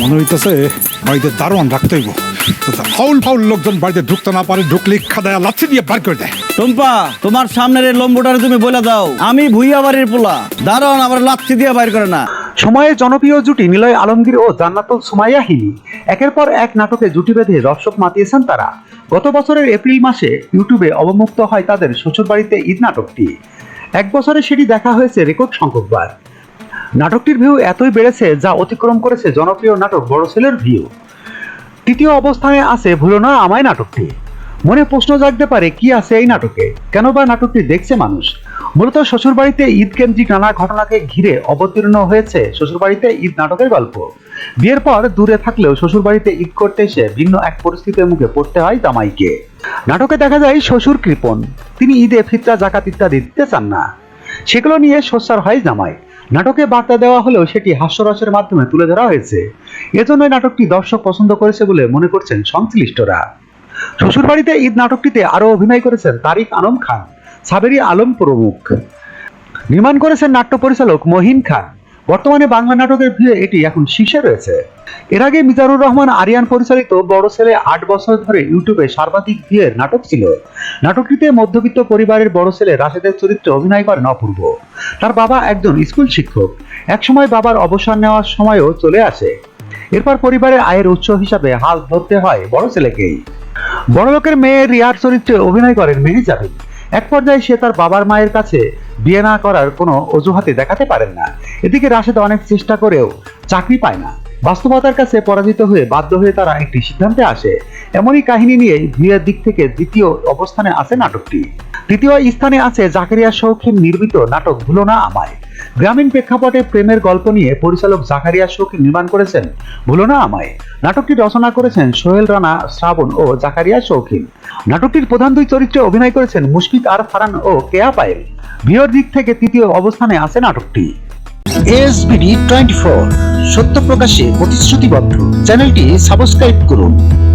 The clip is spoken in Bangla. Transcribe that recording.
মনে হইতেছে বাড়িতে দারোয়ান রাখতে হইব। ফাউল ফাউল লোকজন বাড়িতে ঢুকতে না পারে, ঢুকলে খাদায় লাথি দিয়ে বার করে দেয়। টুম্পা, তোমার সামনের এই লম্বটারে তুমি বলে দাও আমি ভুইয়া বাড়ির পোলা, দারোয়ান আবার লাথি দিয়ে বাইর করে না। সময়ের জনপ্রিয় জুটি নিলয় আলমগীর ও জান্নাতুল সুমাইয়া হিলি একের পর এক নাটকে জুটি বেঁধে দর্শক মাতিয়েছেন তারা। গত বছরের এপ্রিল মাসে ইউটিউবে অবমুক্ত হয় তাদের শ্বশুরবাড়িতে ঈদ নাটকটি। এক বছরে সেটি দেখা হয়েছে রেকর্ড সংখ্যকবার। নাটকটির ভিউ এতই বেড়েছে যা অতিক্রম করেছে জনপ্রিয় নাটক বড় ছেলের ভিউ। তৃতীয় অবস্থানে আছে ভুলো না আমায় নাটকটি। মনে প্রশ্ন জাগতে পারে কি আছে এই নাটকে, কেন বা নাটকটি দেখছে মানুষ। মূলত শ্বশুরবাড়িতে ঈদ কেন্দ্রিক নানা ঘটনাকে ঘিরে অবতীর্ণ হয়েছে শ্বশুরবাড়িতে ঈদ নাটকের গল্প। বিয়ের পর দূরে থাকলেও শ্বশুরবাড়িতে ঈদ করতে এসে ভিন্ন এক পরিস্থিতির মুখে পড়তে হয় জামাইকে। নাটকে দেখা যায় শ্বশুর কৃপণ, তিনি ঈদে ফিতরা জাকাত ইত্যাদি দিতে চান না, সেগুলো নিয়ে সোচ্চার হয় জামাই। নাটকে বার্তা দেওয়া হলেও সেটি হাস্যরসের মাধ্যমে তুলে ধরা হয়েছে। এজন্য নাটকটি দর্শক পছন্দ করেছে বলে মনে করছেন সংশ্লিষ্টরা। শ্বশুরবাড়িতে ঈদ নাটকটিতে আরো অভিনয় করেছেন তারিক আনম খান, সাবেরি আলম প্রমুখ। নির্মাণ করেছেন নাট্য পরিচালক মহিন খান। বর্তমানে বাংলা নাটকের ভিড়ে এটি এখন শীর্ষে রয়েছে। এর আগে মিজানুর রহমান আরিয়ান পরিচালিত বড় ছেলে 8 বছর ধরে ইউটিউবে সর্বাধিক ভিড়ের নাটক ছিল। নাটকটিতে মধ্যবিত্ত পরিবারের বড় ছেলে রাশেদের চরিত্রে অভিনয় করেন অপূর্ব। তার বাবা একজন স্কুল শিক্ষক। একসময় বাবার অবসর নেওয়ার সময়ও চলে আসে। এরপর পরিবারের আয়ের উৎস হিসাবে হাল ধরতে হয় বড় ছেলেকেই। বড়লোকের মেয়ে রিয়ার চরিত্রে অভিনয় করেন মেহের জাবিন। এক পর্যায়ে সে তার বাবার মায়ের কাছে বিয়ে না করার কোনো অজুহাতে দেখাতে পারেন না। এদিকে রাশেদ অনেক চেষ্টা করেও চাকরি পায় না। বাস্তবতার কাছে পরাজিত হয়ে বাধ্য হয়ে তারা একটি সিদ্ধান্তে আসে। এমনই কাহিনী নিয়ে ভিড়ের দিক থেকে দ্বিতীয় অবস্থানে আছে নাটকটি। তৃতীয় স্থানে আছে জাকারিয়া শৌখিন নির্মিত নাটক ভুলো না আমায়। গ্রামীণ প্রেক্ষাপটে প্রেমের গল্প নিয়ে পরিচালক জাকারিয়া শৌখিন নির্মাণ করেছেন ভুলো না আমায়। নাটকটি রচনা করেছেন সোহেল রানা শ্রাবণ ও জাকারিয়া শৌখিন। নাটকটির প্রধান দুই চরিত্রে অভিনয় করেছেন মুশফিক আর ফারহান ও কেয়া পায়েল। ভিউর দিক থেকে তৃতীয় অবস্থানে আছে নাটকটি। ASBD 24 সত্য প্রকাশে প্রতিশ্রুতিবদ্ধ। চ্যানেলটি সাবস্ক্রাইব করুন।